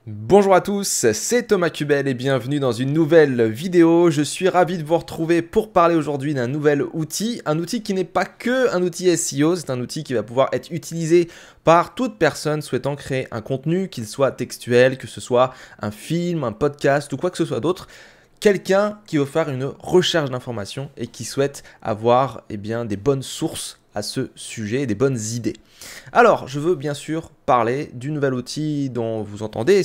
Bonjour à tous, c'est Thomas Cubel et bienvenue dans une nouvelle vidéo. Je suis ravi de vous retrouver pour parler aujourd'hui d'un nouvel outil. Un outil qui n'est pas que un outil SEO, c'est un outil qui va pouvoir être utilisé par toute personne souhaitant créer un contenu, qu'il soit textuel, que ce soit un film, un podcast ou quoi que ce soit d'autre. Quelqu'un qui veut faire une recherche d'informations et qui souhaite avoir des bonnes sources à ce sujet, des bonnes idées. Alors, je veux bien sûr parler du nouvel outil dont vous entendez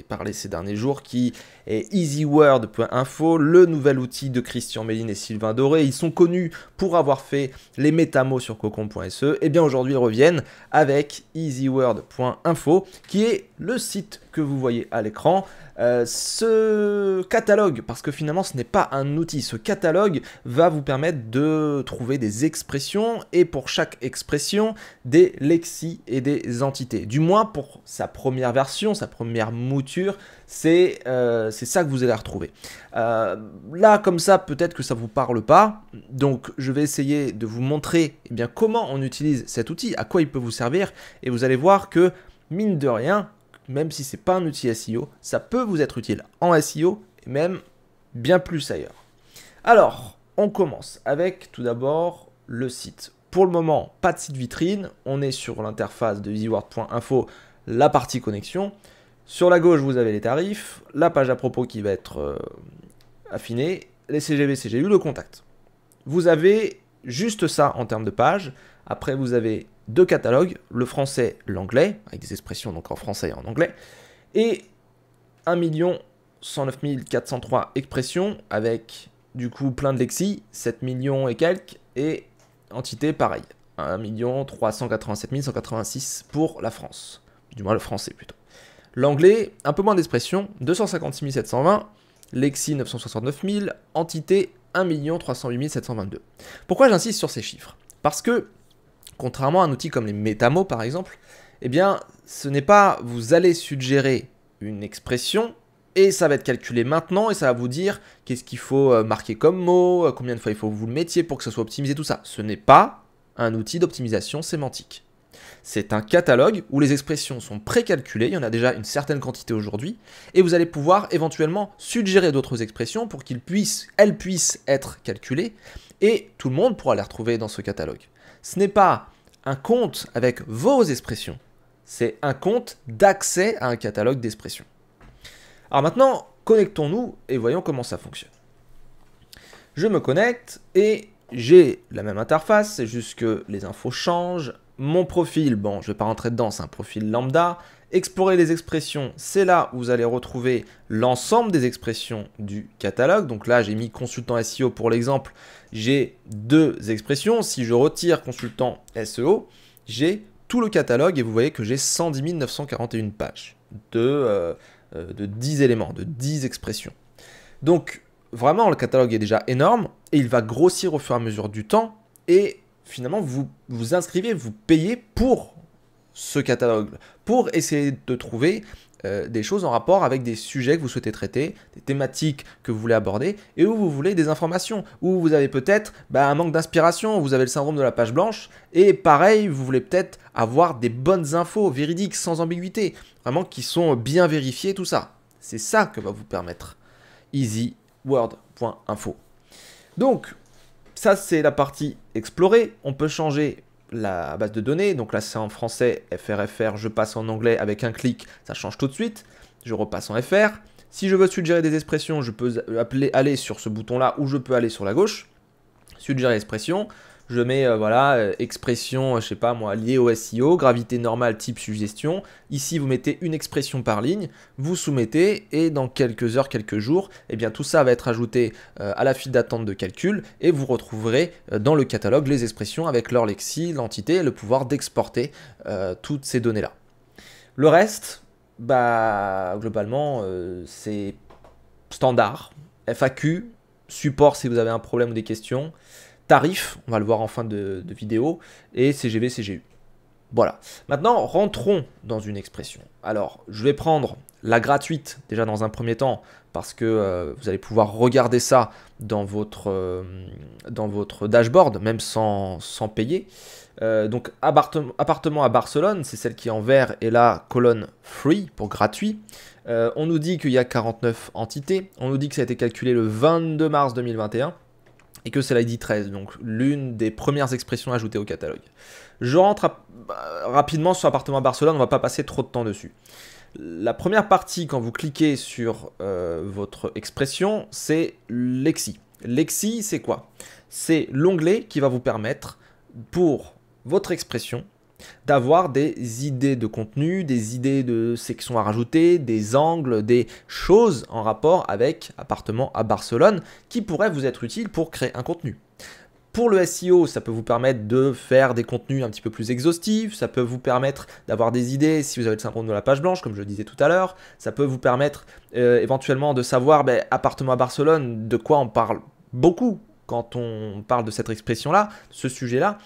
parler ces derniers jours, qui est easyword.info, le nouvel outil de Christian Méline et Sylvain Doré. Ils sont connus pour avoir fait les métamos sur cocon.se. Et bien aujourd'hui, ils reviennent avec easyword.info, qui est le site que vous voyez à l'écran. Ce catalogue, parce que finalement ce n'est pas un outil, ce catalogue va vous permettre de trouver des expressions et pour chaque expression des lexis et des entités. Du moins pour sa première version, sa première mouture, c'est ça que vous allez retrouver. Là comme ça peut-être que ça ne vous parle pas, donc je vais essayer de vous montrer comment on utilise cet outil, à quoi il peut vous servir et vous allez voir que mine de rien, même si ce n'est pas un outil SEO, ça peut vous être utile en SEO et même bien plus ailleurs. Alors, on commence avec tout d'abord le site. Pour le moment, pas de site vitrine, on est sur l'interface de easyword.info, la partie connexion. Sur la gauche, vous avez les tarifs, la page à propos qui va être affinée, les CGV, CGU, le contact. Vous avez juste ça en termes de page. Après, vous avez deux catalogues, le français, l'anglais, avec des expressions donc en français et en anglais, et 1 109 403 expressions avec du coup plein de lexis, 7 millions et quelques, et entité pareil, 1 387 186 pour la France, du moins le français plutôt. L'anglais, un peu moins d'expressions, 256 720, lexis 969 000, entité 1 308 722. Pourquoi j'insiste sur ces chiffres? Parce que, contrairement à un outil comme les métamos par exemple, ce n'est pas vous allez suggérer une expression et ça va être calculé maintenant et ça va vous dire qu'est-ce qu'il faut marquer comme mot, combien de fois il faut que vous le mettiez pour que ça soit optimisé, tout ça. Ce n'est pas un outil d'optimisation sémantique. C'est un catalogue où les expressions sont précalculées, il y en a déjà une certaine quantité aujourd'hui, et vous allez pouvoir éventuellement suggérer d'autres expressions pour qu'elles puissent être calculées, et tout le monde pourra les retrouver dans ce catalogue. Ce n'est pas un compte avec vos expressions, c'est un compte d'accès à un catalogue d'expressions. Alors maintenant, connectons-nous et voyons comment ça fonctionne. Je me connecte et j'ai la même interface, c'est juste que les infos changent. Mon profil, bon, je ne vais pas rentrer dedans, c'est un profil lambda. Explorer les expressions, c'est là où vous allez retrouver l'ensemble des expressions du catalogue. Donc là, j'ai mis consultant SEO pour l'exemple. J'ai deux expressions. Si je retire consultant SEO, j'ai tout le catalogue et vous voyez que j'ai 110 941 pages de 10 éléments, de 10 expressions. Donc, vraiment, le catalogue est déjà énorme et il va grossir au fur et à mesure du temps. Et finalement, vous vous inscrivez, vous payez pour ce catalogue, pour essayer de trouver des choses en rapport avec des sujets que vous souhaitez traiter, des thématiques que vous voulez aborder et où vous voulez des informations, où vous avez peut-être un manque d'inspiration, vous avez le syndrome de la page blanche et pareil, vous voulez peut-être avoir des bonnes infos véridiques, sans ambiguïté, vraiment qui sont bien vérifiées, tout ça. C'est ça que va vous permettre easyword.info. Donc, ça c'est la partie explorer, on peut changer la base de données, donc là c'est en français, FR, je passe en anglais avec un clic, ça change tout de suite, je repasse en FR. Si je veux suggérer des expressions, je peux aller sur ce bouton-là ou je peux aller sur la gauche, suggérer expression, je mets expression, je sais pas moi, liée au SEO, gravité normale type suggestion. Ici, vous mettez une expression par ligne, vous soumettez et dans quelques heures, quelques jours, tout ça va être ajouté à la file d'attente de calcul et vous retrouverez dans le catalogue les expressions avec leur lexis, l'entité et le pouvoir d'exporter toutes ces données-là. Le reste, globalement, c'est standard, FAQ, support si vous avez un problème ou des questions, tarif, on va le voir en fin de vidéo, et CGV, CGU. Voilà. Maintenant, rentrons dans une expression. Alors, je vais prendre la gratuite déjà dans un premier temps parce que vous allez pouvoir regarder ça dans votre dashboard, même sans payer. Donc, appartement à Barcelone, c'est celle qui est en vert et là, colonne free pour gratuit. On nous dit qu'il y a 49 entités. On nous dit que ça a été calculé le 22 mars 2021 et que c'est l'ID 13, donc l'une des premières expressions ajoutées au catalogue. Je rentre rapidement sur appartement à Barcelone, on ne va pas passer trop de temps dessus. La première partie, quand vous cliquez sur votre expression, c'est Lexi. Lexi, c'est quoi? C'est l'onglet qui va vous permettre, pour votre expression, d'avoir des idées de contenu, des idées de sections à rajouter, des angles, des choses en rapport avec appartement à Barcelone qui pourraient vous être utiles pour créer un contenu. Pour le SEO, ça peut vous permettre de faire des contenus un petit peu plus exhaustifs, ça peut vous permettre d'avoir des idées si vous avez le syndrome de la page blanche, comme je le disais tout à l'heure, ça peut vous permettre éventuellement de savoir, appartement à Barcelone, de quoi on parle beaucoup quand on parle de cette expression-là, ce sujet-là.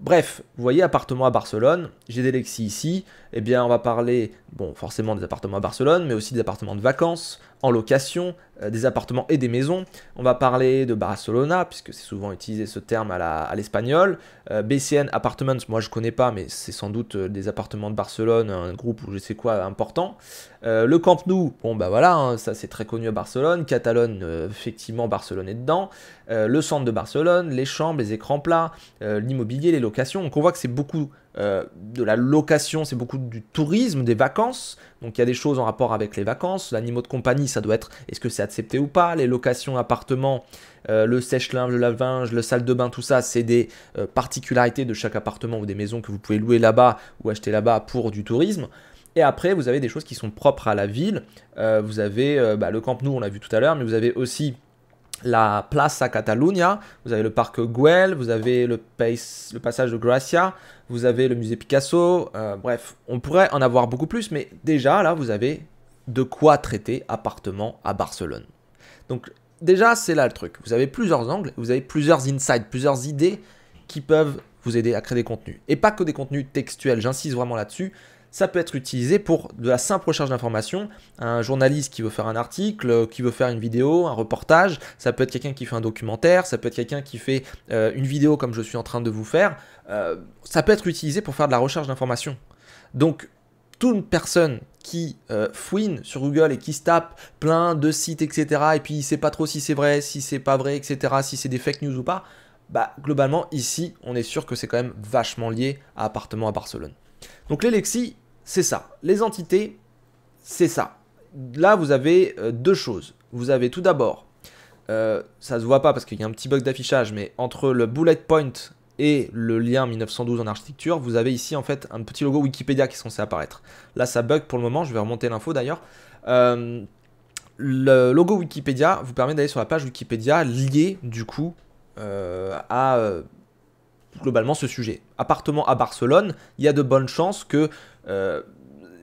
Bref, vous voyez, appartement à Barcelone, j'ai des lexis ici, eh bien on va parler, bon forcément des appartements à Barcelone, mais aussi des appartements de vacances, en location, des appartements et des maisons. On va parler de Barcelona, puisque c'est souvent utilisé ce terme à l'espagnol. BCN Apartments, moi je connais pas, mais c'est sans doute des appartements de Barcelone, un groupe ou je sais quoi important. Le Camp Nou, bon bah voilà, hein, ça c'est très connu à Barcelone. Catalogne, effectivement Barcelone est dedans. Le centre de Barcelone, les chambres, les écrans plats, l'immobilier, les locations. Donc on voit que c'est beaucoup de la location, c'est beaucoup du tourisme, des vacances. Donc il y a des choses en rapport avec les vacances. L'animaux de compagnie, ça doit être, est-ce que c'est accepté ou pas? Les locations appartements, le sèche-linge, le lave-linge, le salle de bain, tout ça, c'est des particularités de chaque appartement ou des maisons que vous pouvez louer là-bas ou acheter là-bas pour du tourisme. Et après, vous avez des choses qui sont propres à la ville. Vous avez le Camp Nou, on l'a vu tout à l'heure, mais vous avez aussi la Plaça Catalunya, vous avez le parc Güell, vous avez le passage de Gracia, vous avez le musée Picasso, bref, on pourrait en avoir beaucoup plus, mais déjà là vous avez de quoi traiter appartement à Barcelone. Donc déjà c'est là le truc, vous avez plusieurs angles, vous avez plusieurs insights, plusieurs idées qui peuvent vous aider à créer des contenus. Et pas que des contenus textuels, j'insiste vraiment là-dessus. Ça peut être utilisé pour de la simple recherche d'informations. Un journaliste qui veut faire un article, qui veut faire une vidéo, un reportage. Ça peut être quelqu'un qui fait un documentaire. Ça peut être quelqu'un qui fait une vidéo comme je suis en train de vous faire. Ça peut être utilisé pour faire de la recherche d'informations. Donc, toute personne qui fouine sur Google et qui se tape plein de sites, etc. et puis il ne sait pas trop si c'est vrai, si c'est pas vrai, etc. si c'est des fake news ou pas, globalement, ici, on est sûr que c'est quand même vachement lié à appartement à Barcelone. Donc les lexis, c'est ça. Les entités, c'est ça. Là, vous avez deux choses. Vous avez tout d'abord, ça se voit pas parce qu'il y a un petit bug d'affichage, mais entre le bullet point et le lien 1912 en architecture, vous avez ici en fait un petit logo Wikipédia qui est censé apparaître. Là, ça bug pour le moment, je vais remonter l'info d'ailleurs. Le logo Wikipédia vous permet d'aller sur la page Wikipédia liée du coup à globalement ce sujet. Appartement à Barcelone, il y a de bonnes chances que,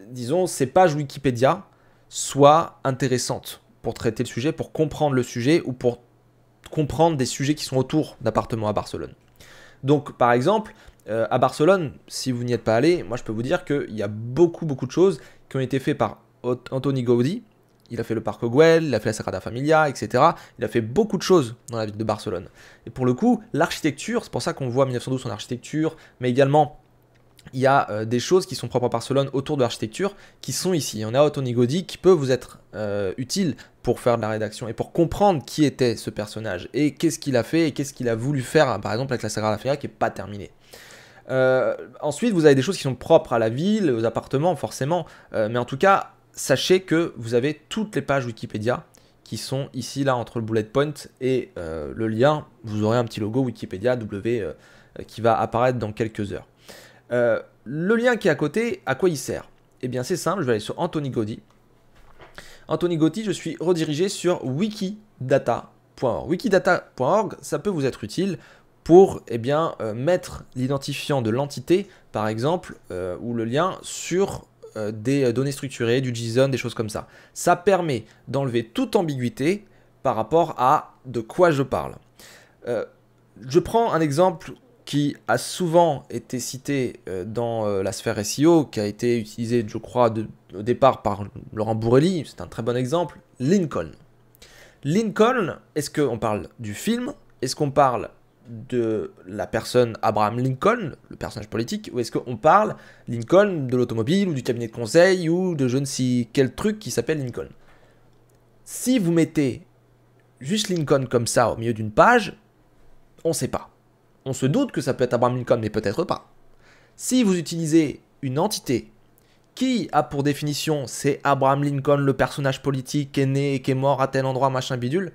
disons, ces pages Wikipédia soient intéressantes pour traiter le sujet, pour comprendre le sujet ou pour comprendre des sujets qui sont autour d'appartements à Barcelone. Donc, par exemple, à Barcelone, si vous n'y êtes pas allé, moi je peux vous dire qu'il y a beaucoup de choses qui ont été faites par Antoni Gaudí. Il a fait le parc Güell, il a fait la Sagrada Familia, etc. Il a fait beaucoup de choses dans la ville de Barcelone. Et pour le coup, l'architecture, c'est pour ça qu'on voit 1912 en architecture, mais également, il y a des choses qui sont propres à Barcelone autour de l'architecture qui sont ici. On a Antoni Gaudí qui peut vous être utile pour faire de la rédaction et pour comprendre qui était ce personnage et qu'est-ce qu'il a fait et qu'est-ce qu'il a voulu faire, par exemple, avec la Sagrada Familia qui n'est pas terminée. Ensuite, vous avez des choses qui sont propres à la ville, aux appartements, forcément, mais en tout cas, sachez que vous avez toutes les pages Wikipédia qui sont ici, là, entre le bullet point et le lien. Vous aurez un petit logo Wikipédia W qui va apparaître dans quelques heures. Le lien qui est à côté, à quoi il sert? Eh bien, c'est simple, je vais aller sur Antoni Gaudí. Antoni Gaudí, je suis redirigé sur wikidata.org. Wikidata.org, ça peut vous être utile pour mettre l'identifiant de l'entité, par exemple, ou le lien sur des données structurées, du JSON, des choses comme ça. Ça permet d'enlever toute ambiguïté par rapport à de quoi je parle. Je prends un exemple qui a souvent été cité dans la sphère SEO, qui a été utilisé, je crois, au départ par Laurent Bourrelli, c'est un très bon exemple, Lincoln. Lincoln, est-ce qu'on parle du film? Est-ce qu'on parle de la personne Abraham Lincoln, le personnage politique, ou est-ce qu'on parle Lincoln de l'automobile, ou du cabinet de conseil, ou de je ne sais quel truc qui s'appelle Lincoln? Si vous mettez juste Lincoln comme ça au milieu d'une page, on ne sait pas. On se doute que ça peut être Abraham Lincoln, mais peut-être pas. Si vous utilisez une entité qui a pour définition c'est Abraham Lincoln, le personnage politique qui est né et qui est mort à tel endroit, machin bidule,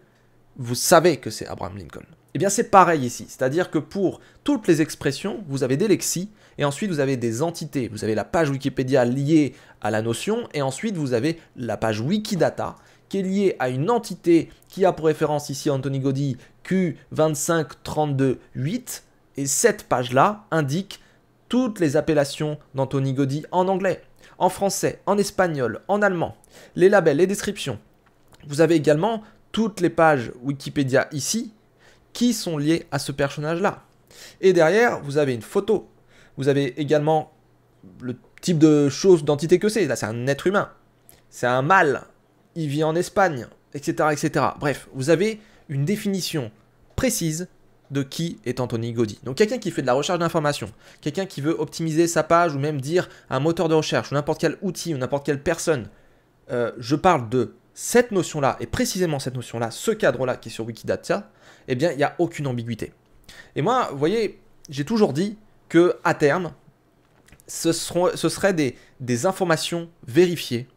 vous savez que c'est Abraham Lincoln. Eh bien c'est pareil ici, c'est-à-dire que pour toutes les expressions, vous avez des lexis, et ensuite vous avez des entités. Vous avez la page Wikipédia liée à la notion, et ensuite vous avez la page Wikidata, qui est liée à une entité qui a pour référence ici Anthony Gaudi Q25328, et cette page-là indique toutes les appellations d'Anthony Gaudi en anglais, en français, en espagnol, en allemand, les labels, les descriptions. Vous avez également toutes les pages Wikipédia ici qui sont liées à ce personnage-là. Et derrière, vous avez une photo. Vous avez également le type de chose, d'entité que c'est. Là, c'est un être humain. C'est un mâle. Il vit en Espagne, etc., etc. Bref, vous avez une définition précise de qui est Anthony Gaudi. Donc quelqu'un qui fait de la recherche d'informations, quelqu'un qui veut optimiser sa page ou même dire un moteur de recherche ou n'importe quel outil ou n'importe quelle personne, je parle de cette notion-là et précisément cette notion-là, ce cadre-là qui est sur Wikidata, eh bien il n'y a aucune ambiguïté. Et moi, vous voyez, j'ai toujours dit que à terme, ce seraient des informations vérifiées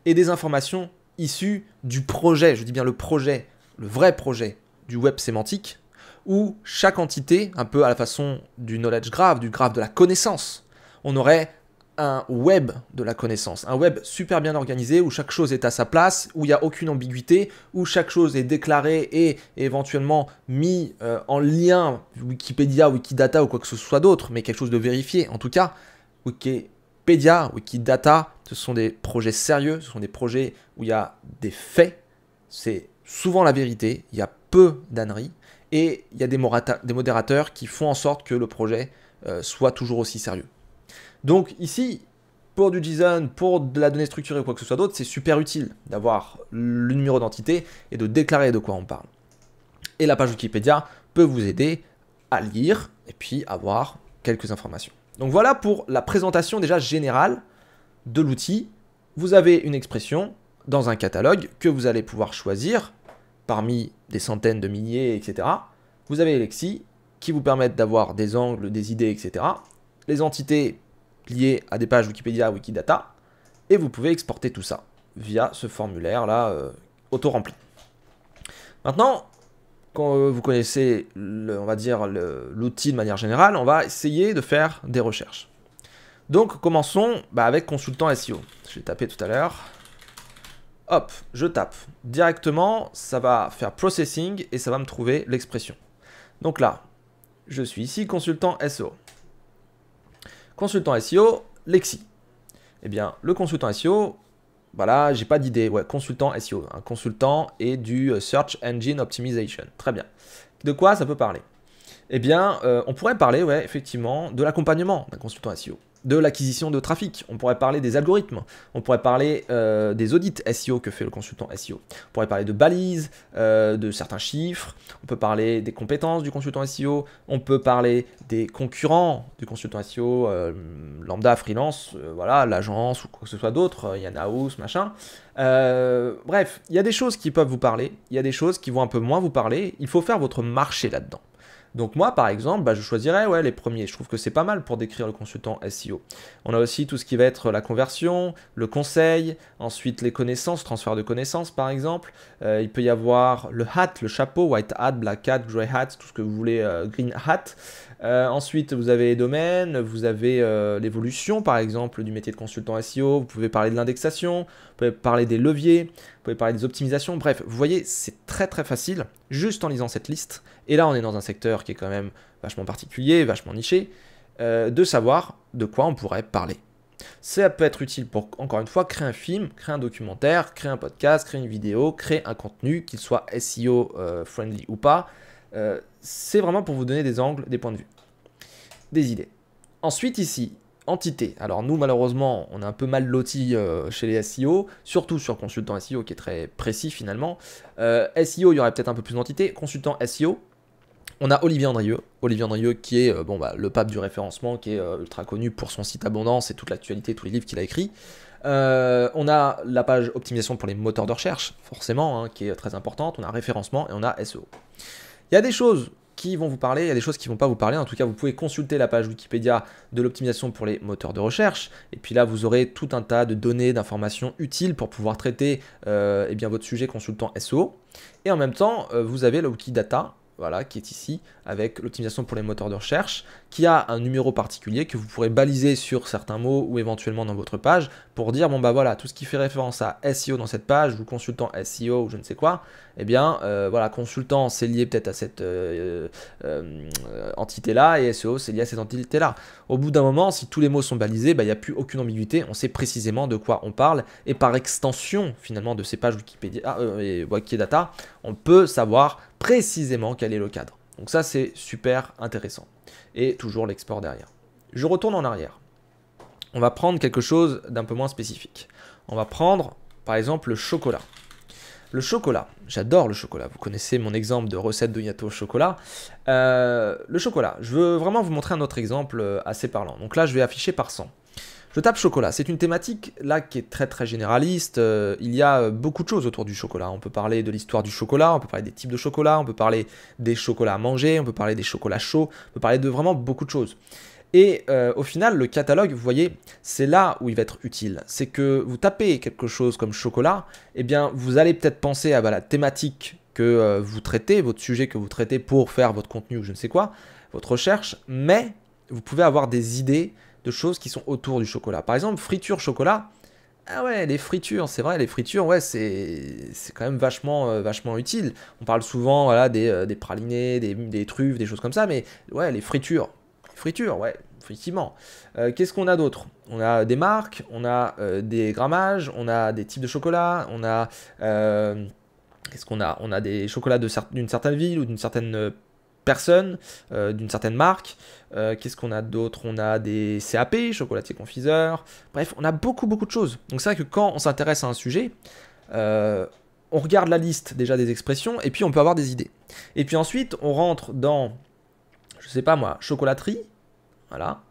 et des informations issues du projet, je dis bien le projet, le vrai projet du web sémantique, où chaque entité, un peu à la façon du knowledge graph, du graphe de la connaissance, on aurait un web de la connaissance, un web super bien organisé où chaque chose est à sa place, où il n'y a aucune ambiguïté, où chaque chose est déclarée et éventuellement mis en lien Wikipédia, Wikidata ou quoi que ce soit d'autre, mais quelque chose de vérifié. En tout cas, Wikipédia, Wikidata, ce sont des projets sérieux, ce sont des projets où il y a des faits, c'est souvent la vérité, il y a peu d'âneries, et il y a des modérateurs qui font en sorte que le projet soit toujours aussi sérieux. Donc ici, pour du JSON, pour de la donnée structurée ou quoi que ce soit d'autre, c'est super utile d'avoir le numéro d'entité et de déclarer de quoi on parle. Et la page Wikipédia peut vous aider à lire et puis avoir quelques informations. Donc voilà pour la présentation déjà générale de l'outil. Vous avez une expression dans un catalogue que vous allez pouvoir choisir parmi des centaines de milliers, etc. Vous avez les lexis qui vous permettent d'avoir des angles, des idées, etc. Les entités liées à des pages Wikipédia, Wikidata, et vous pouvez exporter tout ça via ce formulaire-là auto-rempli. Maintenant, quand vous connaissez, on va dire, l'outil de manière générale, on va essayer de faire des recherches. Donc, commençons avec Consultant SEO. Je l'ai tapé tout à l'heure. Hop, je tape. Directement, ça va faire processing et ça va me trouver l'expression. Donc là, je suis ici, Consultant SEO. Consultant SEO, Lexi. Eh bien, le consultant SEO, voilà, j'ai pas d'idée. Ouais, consultant SEO. Un consultant et du Search Engine Optimization. Très bien. De quoi ça peut parler? Eh bien, on pourrait parler, ouais, effectivement, de l'accompagnement d'un consultant SEO, de l'acquisition de trafic. On pourrait parler des algorithmes. On pourrait parler des audits SEO que fait le consultant SEO. On pourrait parler de balises, de certains chiffres. On peut parler des compétences du consultant SEO. On peut parler des concurrents du consultant SEO, lambda, freelance, voilà, l'agence ou quoi que ce soit d'autre, Yann House, machin. Bref, il y a des choses qui peuvent vous parler. Il y a des choses qui vont un peu moins vous parler. Il faut faire votre marché là-dedans. Donc moi, par exemple, je choisirais les premiers. Je trouve que c'est pas mal pour décrire le consultant SEO. On a aussi tout ce qui va être la conversion, le conseil, ensuite les connaissances, transfert de connaissances par exemple. Il peut y avoir le hat, le chapeau, white hat, black hat, grey hat, tout ce que vous voulez, green hat. Ensuite, vous avez les domaines, vous avez l'évolution par exemple du métier de consultant SEO. Vous pouvez parler de l'indexation, vous pouvez parler des leviers, vous pouvez parler des optimisations. Bref, vous voyez, c'est très très facile juste en lisant cette liste. Et là, on est dans un secteur qui est quand même vachement particulier, vachement niché, de savoir de quoi on pourrait parler. Ça peut être utile pour, encore une fois, créer un film, créer un documentaire, créer un podcast, créer une vidéo, créer un contenu, qu'il soit SEO friendly ou pas. C'est vraiment pour vous donner des angles, des points de vue. des idées. Ensuite ici, entité. Alors nous malheureusement on est un peu mal lotis chez les SEO, surtout sur consultant SEO qui est très précis finalement. SEO il y aurait peut-être un peu plus d'entités. Consultant SEO, on a Olivier Andrieux qui est le pape du référencement, qui est ultra connu pour son site Abondance et toute l'actualité, tous les livres qu'il a écrits. On a la page optimisation pour les moteurs de recherche, forcément, hein, qui est très importante. On a référencement et on a SEO. Il y a des choses qui vont vous parler, il y a des choses qui ne vont pas vous parler. En tout cas, vous pouvez consulter la page Wikipédia de l'optimisation pour les moteurs de recherche. Et puis là, vous aurez tout un tas de données, d'informations utiles pour pouvoir traiter votre sujet consultant SEO. Et en même temps, vous avez le Wikidata, voilà, qui est ici, avec l'optimisation pour les moteurs de recherche, qui a un numéro particulier que vous pourrez baliser sur certains mots ou éventuellement dans votre page pour dire, bon bah voilà, tout ce qui fait référence à SEO dans cette page, ou consultant SEO ou je ne sais quoi, eh bien, voilà, consultant c'est lié peut-être à cette entité-là, et SEO c'est lié à cette entité-là. Au bout d'un moment, si tous les mots sont balisés, bah, il n'y a plus aucune ambiguïté, on sait précisément de quoi on parle, et par extension, finalement, de ces pages Wikipédia et Wikidata, on peut savoir précisément quel est le cadre. Donc ça, c'est super intéressant. Et toujours l'export derrière. Je retourne en arrière. On va prendre quelque chose d'un peu moins spécifique. On va prendre, par exemple, le chocolat. Le chocolat, j'adore le chocolat. Vous connaissez mon exemple de recette de gâteau au chocolat. Le chocolat, je veux vraiment vous montrer un autre exemple assez parlant. Donc là, je vais afficher par 100. Je tape chocolat, c'est une thématique là qui est très très généraliste, il y a beaucoup de choses autour du chocolat, on peut parler de l'histoire du chocolat, on peut parler des types de chocolat, on peut parler des chocolats à manger, on peut parler des chocolats chauds, on peut parler de vraiment beaucoup de choses. Et au final, le catalogue, vous voyez, c'est là où il va être utile. C'est que vous tapez quelque chose comme chocolat, eh bien vous allez peut-être penser à la thématique que vous traitez, votre sujet que vous traitez pour faire votre contenu ou je ne sais quoi, votre recherche, mais vous pouvez avoir des idées de choses qui sont autour du chocolat. Par exemple, friture chocolat. Ah ouais, les fritures, c'est vrai, les fritures, ouais, c'est quand même vachement utile. On parle souvent voilà, des pralinés, des truffes, des choses comme ça, mais ouais, les fritures, ouais, effectivement. Qu'est-ce qu'on a d'autre? On a des marques, on a des grammages, on a des types de chocolat, on a... qu'est-ce qu'on a? On a des chocolats d'une certaine ville ou d'une certaine personne, d'une certaine marque. Qu'est-ce qu'on a d'autre? On a des CAP, chocolatier confiseur. Bref, on a beaucoup de choses. Donc c'est vrai que quand on s'intéresse à un sujet, on regarde la liste déjà des expressions et puis on peut avoir des idées. Et puis ensuite, on rentre dans, je sais pas moi, chocolaterie. Voilà.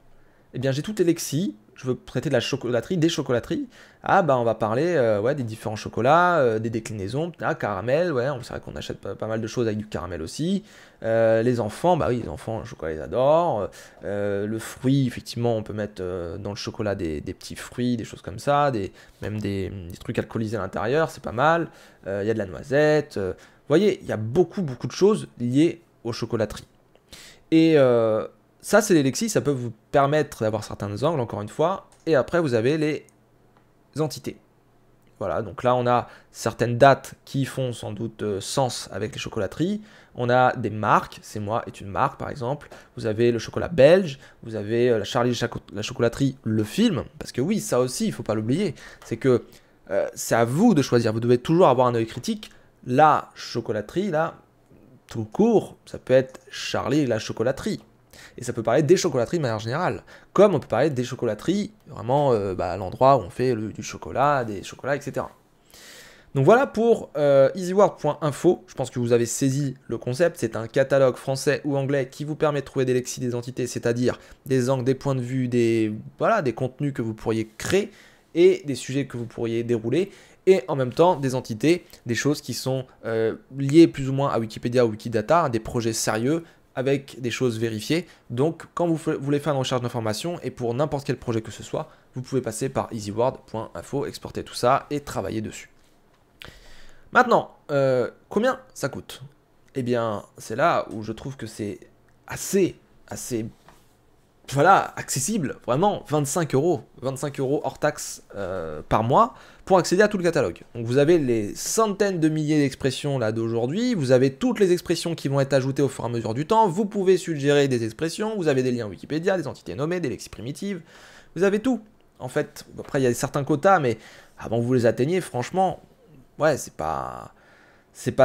Eh bien, j'ai tout les lexis. Je veux traiter de la chocolaterie, des chocolateries. Ah bah on va parler ouais, des différents chocolats, des déclinaisons, caramel, ouais, c'est vrai qu'on achète pas mal de choses avec du caramel aussi. Les enfants, bah oui, les enfants, le chocolat ils adorent. Le fruit, effectivement, on peut mettre dans le chocolat des petits fruits, des choses comme ça, même des trucs alcoolisés à l'intérieur, c'est pas mal. Il y a de la noisette. Vous voyez, il y a beaucoup de choses liées aux chocolateries. Et ça, c'est les lexis, ça peut vous permettre d'avoir certains angles, encore une fois. Et après, vous avez les entités. Voilà, donc là, on a certaines dates qui font sans doute sens avec les chocolateries. On a des marques, c'est moi est une marque, par exemple. Vous avez le chocolat belge, vous avez la Charlie la chocolaterie, le film. Parce que oui, ça aussi, il ne faut pas l'oublier. C'est que c'est à vous de choisir. Vous devez toujours avoir un œil critique. La chocolaterie, là, tout court, ça peut être Charlie la chocolaterie. Et ça peut parler des chocolateries de manière générale. Comme on peut parler des chocolateries, vraiment à l'endroit où on fait du chocolat, des chocolats, etc. Donc voilà pour easyword.info. Je pense que vous avez saisi le concept. C'est un catalogue français ou anglais qui vous permet de trouver des lexis, des entités, c'est-à-dire des angles, des points de vue, des contenus que vous pourriez créer et des sujets que vous pourriez dérouler. Et en même temps, des entités, des choses qui sont liées plus ou moins à Wikipédia ou Wikidata, des projets sérieux, avec des choses vérifiées. Donc, quand vous voulez faire une recherche d'informations, et pour n'importe quel projet que ce soit, vous pouvez passer par easyword.info, exporter tout ça et travailler dessus. Maintenant, combien ça coûte? Eh bien, c'est là où je trouve que c'est assez voilà, accessible, vraiment, 25 €. 25 € hors taxe par mois pour accéder à tout le catalogue. Donc vous avez les centaines de milliers d'expressions là d'aujourd'hui, vous avez toutes les expressions qui vont être ajoutées au fur et à mesure du temps, vous pouvez suggérer des expressions, vous avez des liens Wikipédia, des entités nommées, des lexis primitives, vous avez tout. En fait, après il y a certains quotas, mais avant que vous les atteigniez, franchement, ouais, c'est pas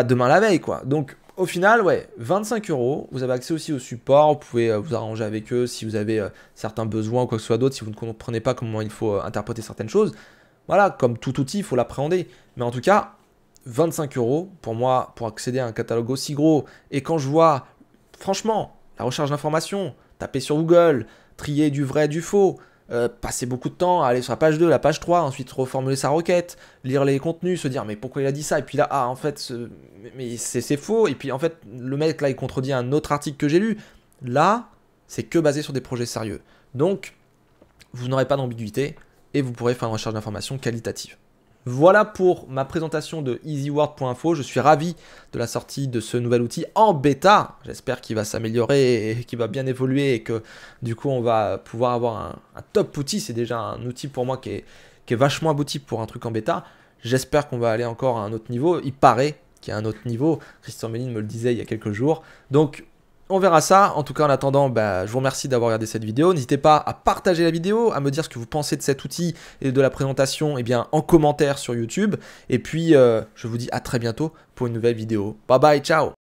demain la veille, quoi. Donc au final, ouais, 25 €. Vous avez accès aussi au support. Vous pouvez vous arranger avec eux si vous avez certains besoins ou quoi que ce soit d'autre, si vous ne comprenez pas comment il faut interpréter certaines choses. Voilà, comme tout outil, il faut l'appréhender. Mais en tout cas, 25 € pour moi, pour accéder à un catalogue aussi gros. Et quand je vois, franchement, la recherche d'informations, taper sur Google, trier du vrai, du faux, passer beaucoup de temps à aller sur la page 2, la page 3, ensuite reformuler sa requête, lire les contenus, se dire mais pourquoi il a dit ça, et puis là, ah en fait, mais c'est faux, et puis en fait, le mec là, il contredit un autre article que j'ai lu. Là, c'est que basé sur des projets sérieux. Donc, vous n'aurez pas d'ambiguïté, et vous pourrez faire une recherche d'informations qualitative. Voilà pour ma présentation de easyword.info. Je suis ravi de la sortie de ce nouvel outil en bêta. J'espère qu'il va s'améliorer et qu'il va bien évoluer et que du coup on va pouvoir avoir un top outil. C'est déjà un outil pour moi qui est vachement abouti pour un truc en bêta. J'espère qu'on va aller encore à un autre niveau. Il paraît qu'il y a un autre niveau. Christian Méline me le disait il y a quelques jours. Donc on verra ça. En tout cas, en attendant, je vous remercie d'avoir regardé cette vidéo. N'hésitez pas à partager la vidéo, à me dire ce que vous pensez de cet outil et de la présentation en commentaire sur YouTube. Et puis, je vous dis à très bientôt pour une nouvelle vidéo. Bye bye, ciao!